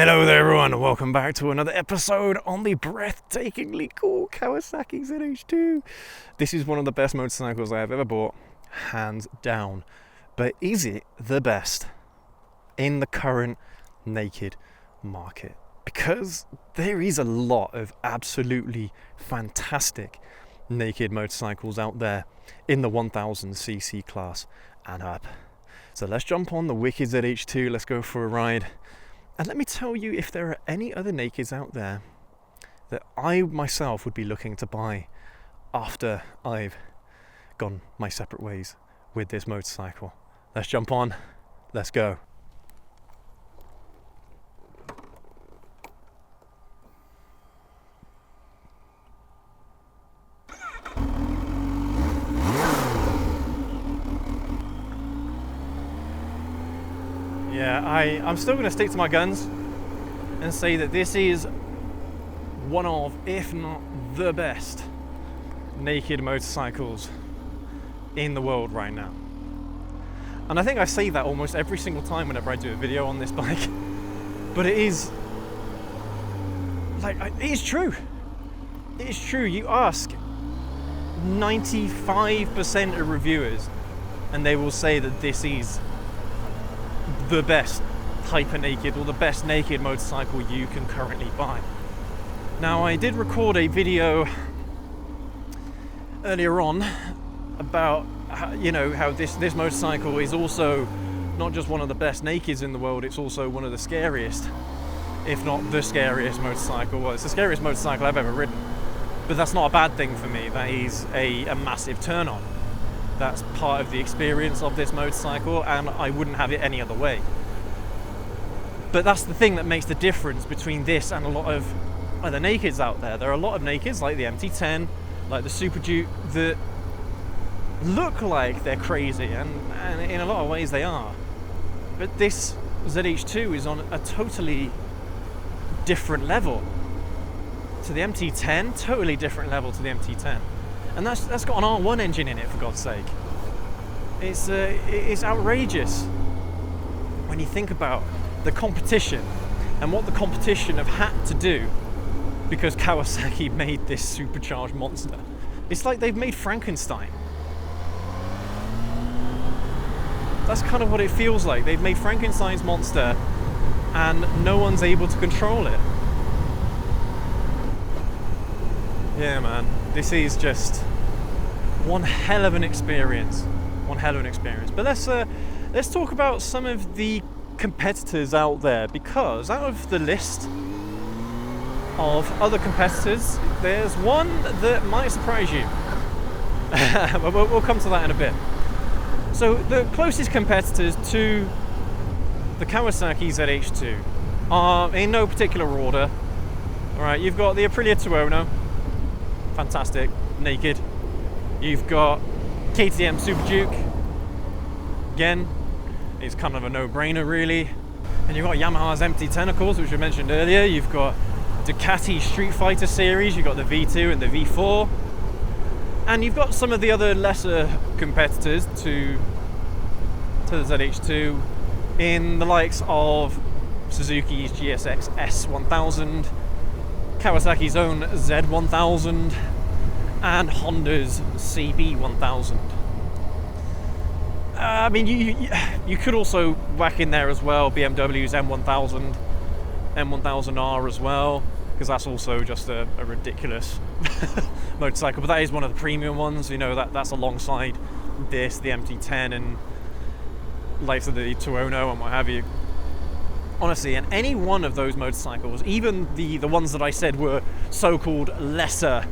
Hello there everyone, and welcome back to another episode on the breathtakingly cool Kawasaki ZH2. This is one of the best motorcycles I have ever bought, hands down. But is it the best in the current naked market? Because there is a lot of absolutely fantastic naked motorcycles out there in the 1000cc class and up. So let's jump on the wicked ZH2, let's go for a ride. And let me tell you, if there are any other nakeds out there that I myself would be looking to buy after I've gone my separate ways with this motorcycle. Let's jump on, let's go. Yeah, I'm still going to stick to my guns and say that this is one of, if not the best, naked motorcycles in the world right now. And I think I say that almost every single time whenever I do a video on this bike. But it is, it is true. It is true. You ask 95% of reviewers and they will say that this is the best hyper naked or the best naked motorcycle you can currently buy. Now, I did record a video earlier on about how this motorcycle is also not just one of the best nakeds in the world, it's also one of the scariest, if not the scariest motorcycle. Well, it's the scariest motorcycle I've ever ridden, but that's not a bad thing for me. That is a massive turn on. That's part of the experience of this motorcycle, and I wouldn't have it any other way. But that's the thing that makes the difference between this and a lot of other nakeds out there. There are a lot of nakeds like the MT10, like the Super Duke, that look like they're crazy, and in a lot of ways they are. But this ZH2 is on a totally different level to the MT10, totally different level to the MT10. And that's got an R1 engine in it, for God's sake. It's outrageous when you think about the competition and what the competition have had to do because Kawasaki made this supercharged monster. It's like they've made Frankenstein. That's kind of what it feels like. They've made Frankenstein's monster and no one's able to control it. Yeah, man, this is just one hell of an experience. One hell of an experience. But let's talk about some of the competitors out there, because out of the list of other competitors, there's one that might surprise you. We'll come to that in a bit. So the closest competitors to the Kawasaki ZH2 are in no particular order. All right, you've got the Aprilia Tuono. Fantastic, naked. You've got KTM Super Duke. Again, it's kind of a no-brainer really. And you've got Yamaha's MT10, of course, which we mentioned earlier. You've got Ducati Street Fighter series. You've got the V2 and the V4. And you've got some of the other lesser competitors to the ZH2 in the likes of Suzuki's GSX S1000, Kawasaki's own Z1000, and Honda's CB1000. I mean, you could also whack in there as well BMW's M1000, M1000R as well, because that's also just a ridiculous motorcycle. But that is one of the premium ones. That's alongside this, the MT10, and likes of the Tuono and what have you. Honestly, and any one of those motorcycles, even the ones that I said were so-called lesser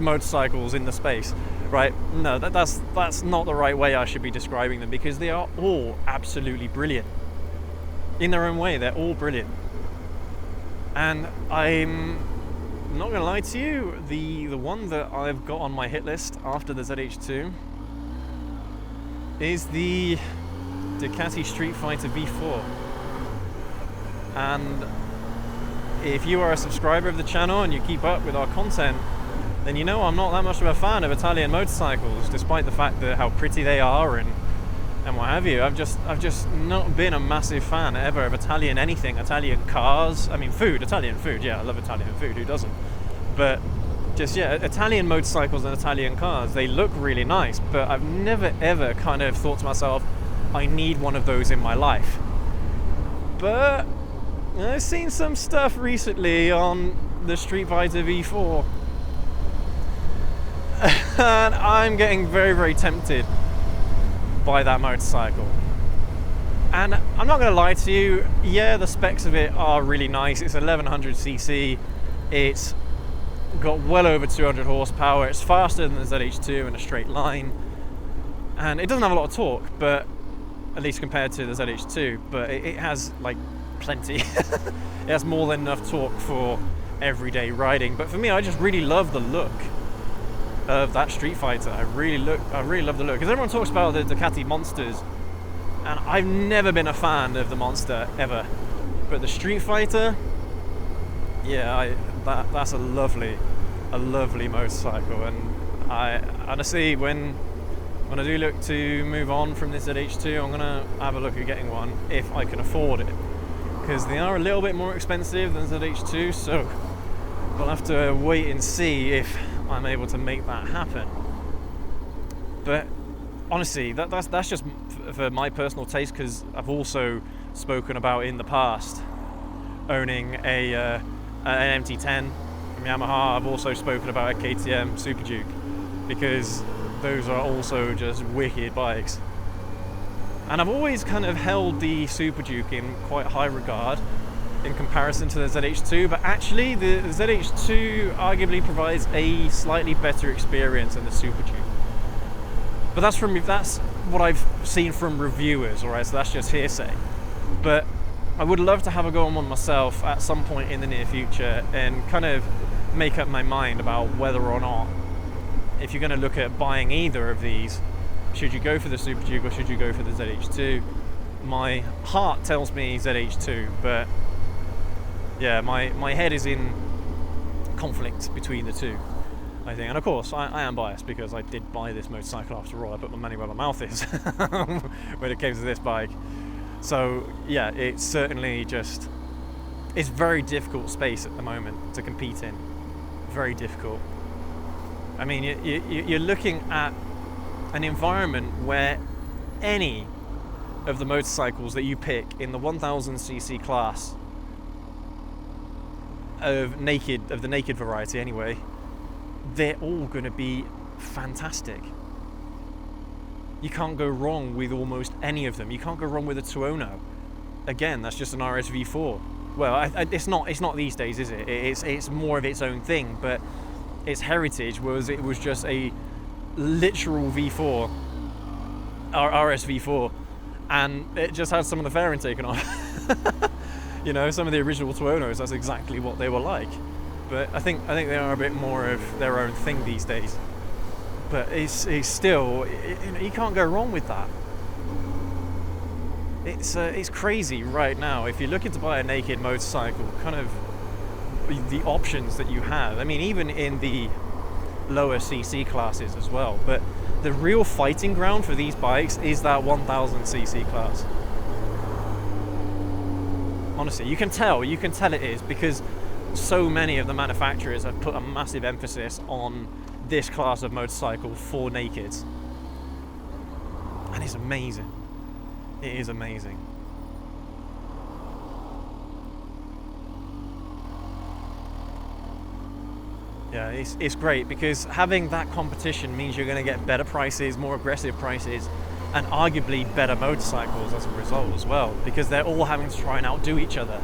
motorcycles in the space, right? No, that's not the right way I should be describing them, because they are all absolutely brilliant. In their own way, they're all brilliant. And I'm not going to lie to you, the one that I've got on my hit list after the ZH2 is the Ducati Street Fighter V4. And if you are a subscriber of the channel and you keep up with our content, then you know I'm not that much of a fan of Italian motorcycles, despite the fact that how pretty they are and what have you. I've just not been a massive fan ever of Italian anything. Italian cars, I mean food, Italian food, yeah, I love Italian food, who doesn't? But just, yeah, Italian motorcycles and Italian cars, they look really nice, but I've never ever kind of thought to myself, I need one of those in my life. But I've seen some stuff recently on the Street Fighter V4 and I'm getting very, very tempted by that motorcycle. And I'm not going to lie to you, yeah, the specs of it are really nice. It's 1100cc, it's got well over 200 horsepower, it's faster than the ZH2 in a straight line, and it doesn't have a lot of torque, but at least compared to the ZH2, but it has like plenty. It has more than enough torque for everyday riding. But for me, I just really love the look of that Street Fighter. I really love the look, because everyone talks about the Ducati Monsters, and I've never been a fan of the Monster ever, but the Street Fighter, yeah, that's a lovely motorcycle. And I honestly, when I do look to move on from this ZH2, I'm gonna have a look at getting one if I can afford it, because they are a little bit more expensive than ZH2, so we'll have to wait and see if I'm able to make that happen. But honestly, that's just for my personal taste, because I've also spoken about in the past owning an MT10 from Yamaha. I've also spoken about a KTM Super Duke, because those are also just wicked bikes. And I've always kind of held the Super Duke in quite high regard in comparison to the ZH2, but actually the ZH2 arguably provides a slightly better experience than the Super Duke. But that's what I've seen from reviewers, alright, so that's just hearsay. But I would love to have a go on one myself at some point in the near future and kind of make up my mind about whether or not, if you're going to look at buying either of these, should you go for the Super Duke or should you go for the ZH2? My heart tells me ZH2, but yeah, my head is in conflict between the two, I think. And of course, I am biased, because I did buy this motorcycle after all. I put my money where my mouth is when it came to this bike. So yeah, it's certainly just, it's very difficult space at the moment to compete in. Very difficult. I mean, you're looking at an environment where any of the motorcycles that you pick in the 1000cc class of the naked variety anyway, they're all going to be fantastic. You can't go wrong with almost any of them. You can't go wrong with a Tuono. Again, that's just an RSV4. Well, it's not these days, is it? It's more of its own thing, but its heritage was just a literal V4, RSV4, and it just had some of the fairing taken off. You know, some of the original Tuonos, that's exactly what they were like. But I think they are a bit more of their own thing these days. But it's still, you can't go wrong with that. It's crazy right now. If you're looking to buy a naked motorcycle, kind of the options that you have. I mean, even in the lower CC classes as well. But the real fighting ground for these bikes is that 1000cc class. Honestly, you can tell it is, because so many of the manufacturers have put a massive emphasis on this class of motorcycle for nakeds. And it's amazing. It is amazing. Yeah, it's great, because having that competition means you're going to get better prices, more aggressive prices, and arguably better motorcycles as a result as well, because they're all having to try and outdo each other.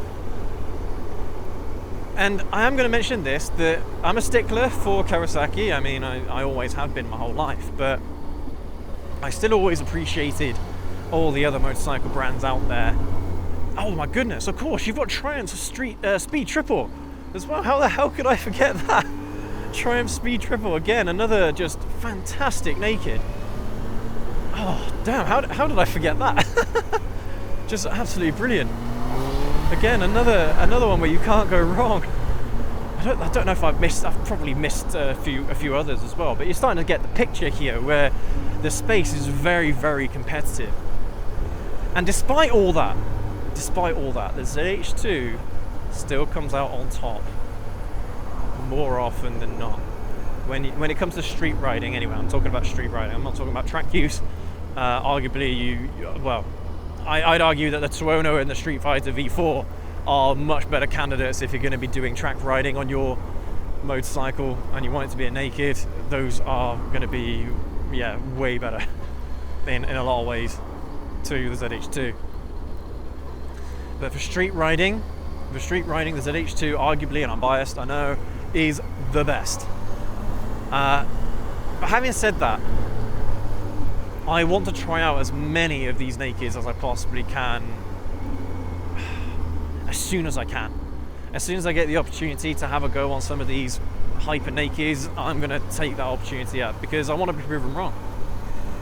And I am going to mention this, that I'm a stickler for Kawasaki. I mean, I always have been my whole life, but I still always appreciated all the other motorcycle brands out there. Oh my goodness, of course, you've got Triumph Speed Triple as well. How the hell could I forget that? Triumph Speed Triple, again, another just fantastic naked. Oh, damn, how did I forget that? Just absolutely brilliant. Again, another one where you can't go wrong. I don't know if I've probably missed a few others as well, but you're starting to get the picture here, where the space is very, very competitive. And despite all that, the ZH2 still comes out on top more often than not. When it comes to street riding, anyway, I'm talking about street riding. I'm not talking about track use. Arguably, I'd argue that the Tuono and the Street Fighter V4 are much better candidates if you're going to be doing track riding on your motorcycle and you want it to be a naked. Those are going to be, way better in a lot of ways to the ZH2. But for street riding, the ZH2 arguably, and I'm biased, I know, is the best. But having said that, I want to try out as many of these nakeds as I possibly can as soon as I can. As soon as I get the opportunity to have a go on some of these hyper nakeds, I'm going to take that opportunity up because I want to be proven wrong.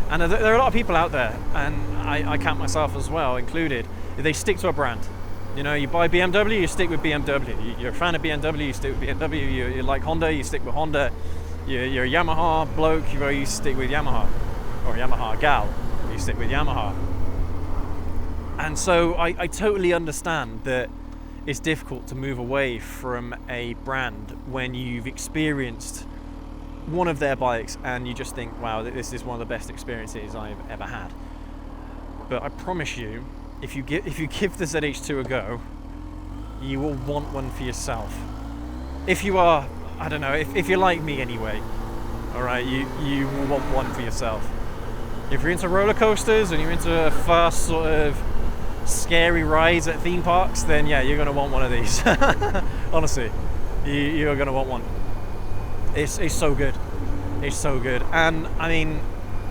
And there are a lot of people out there, and I count myself as well included, they stick to a brand. You know, you buy BMW, you stick with BMW. You're a fan of BMW, you stick with BMW. You like Honda, you stick with Honda. You're a Yamaha bloke, you stick with Yamaha. Or Yamaha gal, you stick with Yamaha. And so I totally understand that it's difficult to move away from a brand when you've experienced one of their bikes and you just think, wow, this is one of the best experiences I've ever had. But I promise you, if you give the ZH2 a go, you will want one for yourself. If you are, I don't know, if you're like me anyway, all right, you will want one for yourself. If you're into roller coasters and you're into fast sort of scary rides at theme parks, then yeah, you're gonna want one of these. Honestly, you're gonna want one. It's so good. It's so good. And I mean,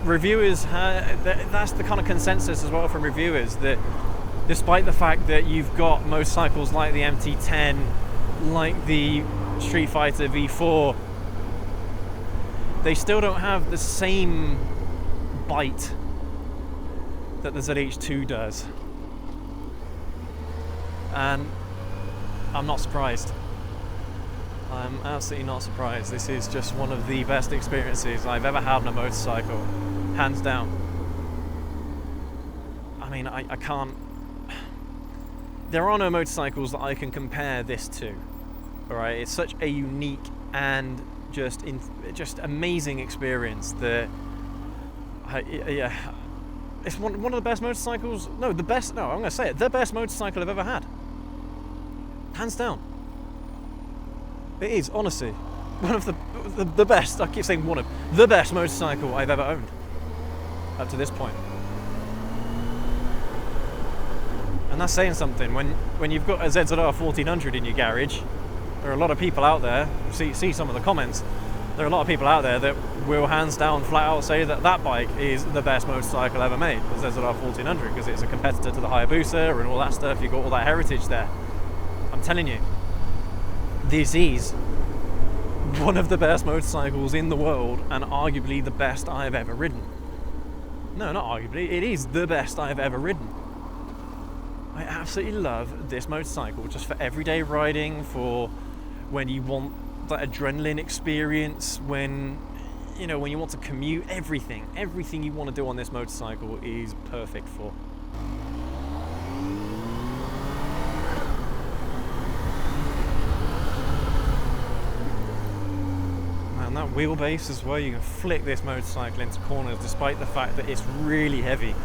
reviewers, that's the kind of consensus as well from reviewers, that despite the fact that you've got motorcycles like the MT10, like the Street Fighter V4, they still don't have the same bite that the ZH2 does. And I'm not surprised. I'm absolutely not surprised. This is just one of the best experiences I've ever had on a motorcycle, hands down. I mean, I can't... There are no motorcycles that I can compare this to. Alright, it's such a unique and just amazing experience that... it's one of the best motorcycles... I'm going to say it. The best motorcycle I've ever had. Hands down. It is, honestly, one of the best, I keep saying one of, the best motorcycle I've ever owned, up to this point. And that's saying something. When you've got a ZZR 1400 in your garage, there are a lot of people out there, see some of the comments, there are a lot of people out there that will hands down flat out say that bike is the best motorcycle ever made, the ZZR 1400, because it's a competitor to the Hayabusa and all that stuff. You've got all that heritage there. I'm telling you, this is one of the best motorcycles in the world and arguably the best I've ever ridden. No, not arguably, it is the best I've ever ridden. I absolutely love this motorcycle just for everyday riding, for when you want that adrenaline experience, when you want to commute, everything you want to do on this motorcycle is perfect for. And that wheelbase as well, you can flick this motorcycle into corners despite the fact that it's really heavy.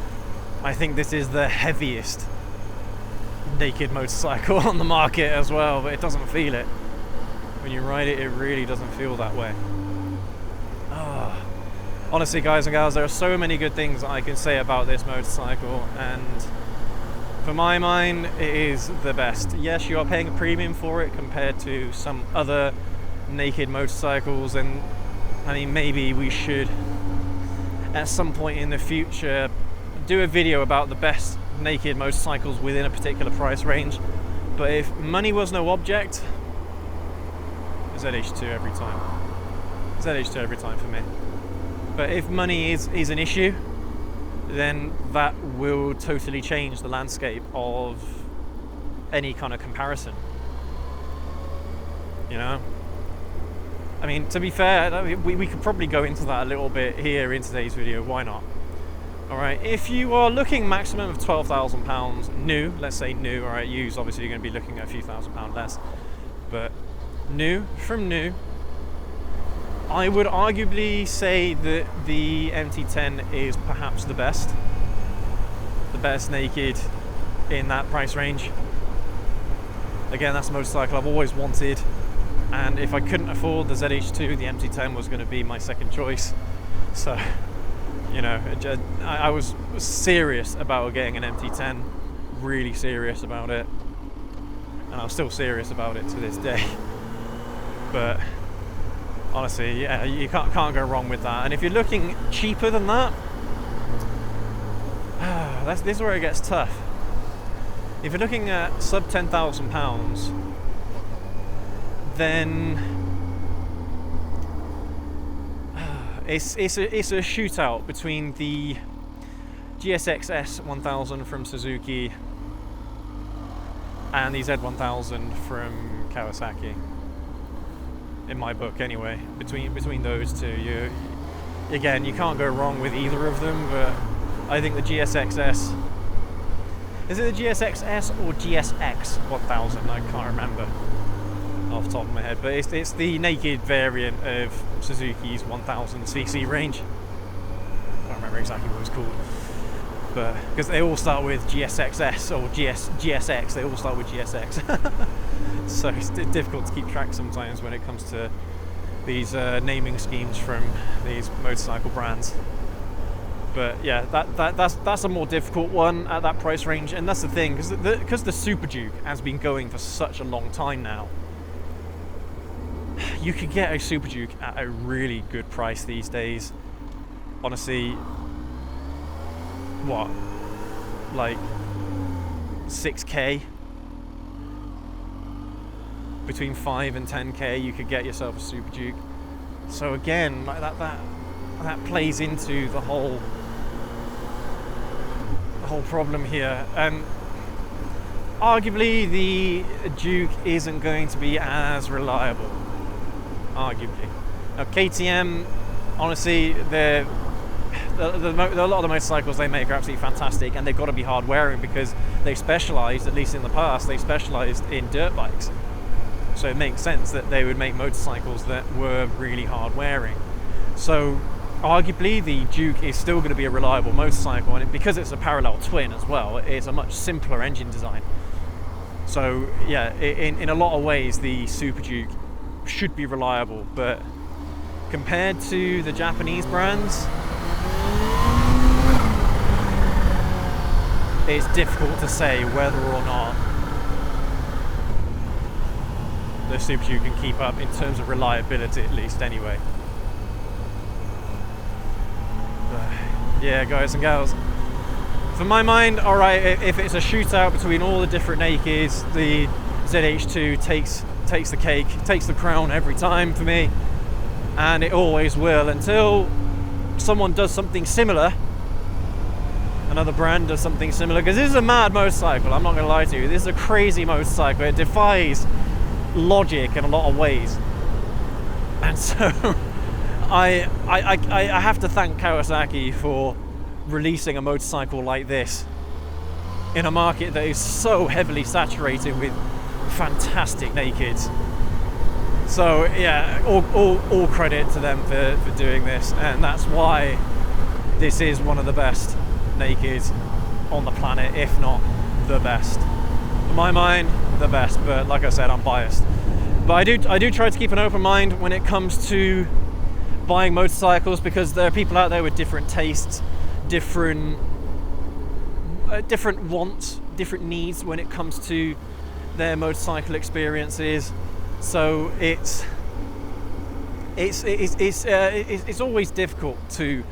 I think this is the heaviest naked motorcycle on the market as well, but it doesn't feel it. When you ride it, it really doesn't feel that way. Honestly, guys and gals, there are so many good things that I can say about this motorcycle, and for my mind, it is the best. Yes, you are paying a premium for it compared to some other naked motorcycles, and I mean, maybe we should at some point in the future do a video about the best naked motorcycles within a particular price range. But if money was no object, ZH2 every time. ZH2 every time for me. But if money is an issue, then that will totally change the landscape of any kind of comparison. You know? I mean, to be fair, we could probably go into that a little bit here in today's video, why not? All right, if you are looking maximum of £12,000 new, let's say new, all right, used obviously you're going to be looking at a few £1,000s less, but new, from new, I would arguably say that the MT10 is perhaps the best naked in that price range. Again, that's a motorcycle I've always wanted, and if I couldn't afford the ZH2, the MT10 was going to be my second choice. So, you know, I was serious about getting an MT10, really serious about it, and I'm still serious about it to this day. But honestly, yeah, you can't go wrong with that. And if you're looking cheaper than that, this is where it gets tough. If you're looking at sub £10,000, then it's a shootout between the GSX-S 1000 from Suzuki and the Z1000 from Kawasaki. In my book, anyway, between those two, you can't go wrong with either of them. But I think the GSX-S, is it the GSX-S or GSX 1000? I can't remember off the top of my head, but it's the naked variant of Suzuki's 1000cc range. I don't remember exactly what it's called, but because they all start with GSX-S or GSX, they all start with GSX. So it's difficult to keep track sometimes when it comes to these naming schemes from these motorcycle brands. But yeah, that's a more difficult one at that price range, and that's the thing, because the Super Duke has been going for such a long time now. You could get a Super Duke at a really good price these days. Honestly, what, like 6k? Between 5 and 10k, you could get yourself a Super Duke. So again, like that plays into the whole problem here. And arguably, the Duke isn't going to be as reliable. Arguably, now KTM, honestly, a lot of the motorcycles they make are absolutely fantastic, and they've got to be hard wearing because they specialised, at least in the past, they specialised in dirt bikes. So it makes sense that they would make motorcycles that were really hard wearing. So arguably the Duke is still going to be a reliable motorcycle, and because it's a parallel twin as well, it's a much simpler engine design. So yeah, in a lot of ways the Super Duke should be reliable, but compared to the Japanese brands, it's difficult to say whether or not the Super Duke can keep up in terms of reliability, at least anyway. Yeah, guys and gals, for my mind, alright, if it's a shootout between all the different nakeds, the ZH2 takes the cake, takes the crown every time for me, and it always will until someone does something similar, another brand does something similar, because this is a mad motorcycle, I'm not going to lie to you. This is a crazy motorcycle. It defies logic in a lot of ways, and so I have to thank Kawasaki for releasing a motorcycle like this in a market that is so heavily saturated with fantastic nakeds. So yeah, all credit to them for doing this, and that's why this is one of the best nakeds on the planet, if not the best. In my mind, the best, but like I said, I'm biased. But I do try to keep an open mind when it comes to buying motorcycles, because there are people out there with different tastes, different wants, different needs when it comes to their motorcycle experiences. So it's always difficult to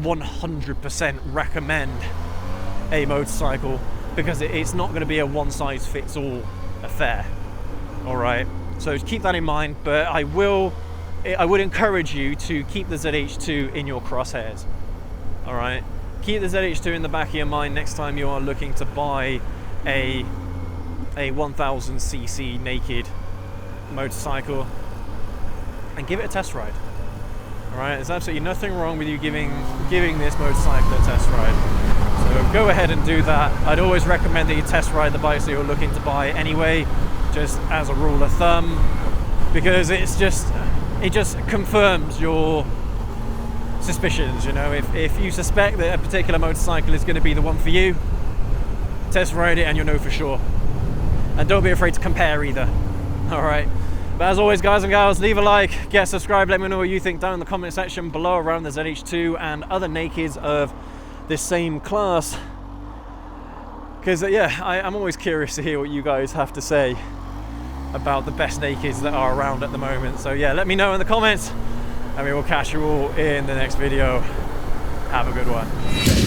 100% recommend a motorcycle, because it's not going to be a one-size-fits-all affair. All right, so keep that in mind. But I would encourage you to keep the ZH2 in your crosshairs. All right, keep the ZH2 in the back of your mind next time you are looking to buy a 1000cc naked motorcycle, and give it a test ride. All right, there's absolutely nothing wrong with you giving this motorcycle a test ride. So go ahead and do that. I'd always recommend that you test ride the bikes that you're looking to buy anyway, just as a rule of thumb, because it just confirms your suspicions. You know, if you suspect that a particular motorcycle is going to be the one for you, test ride it and you'll know for sure. And don't be afraid to compare either. All right. But as always, guys and gals, leave a like, get subscribed, let me know what you think down in the comment section below around the ZH2 and other nakeds of this same class. Because yeah, I'm always curious to hear what you guys have to say about the best nakeds that are around at the moment. So yeah, let me know in the comments, and we will catch you all in the next video. Have a good one.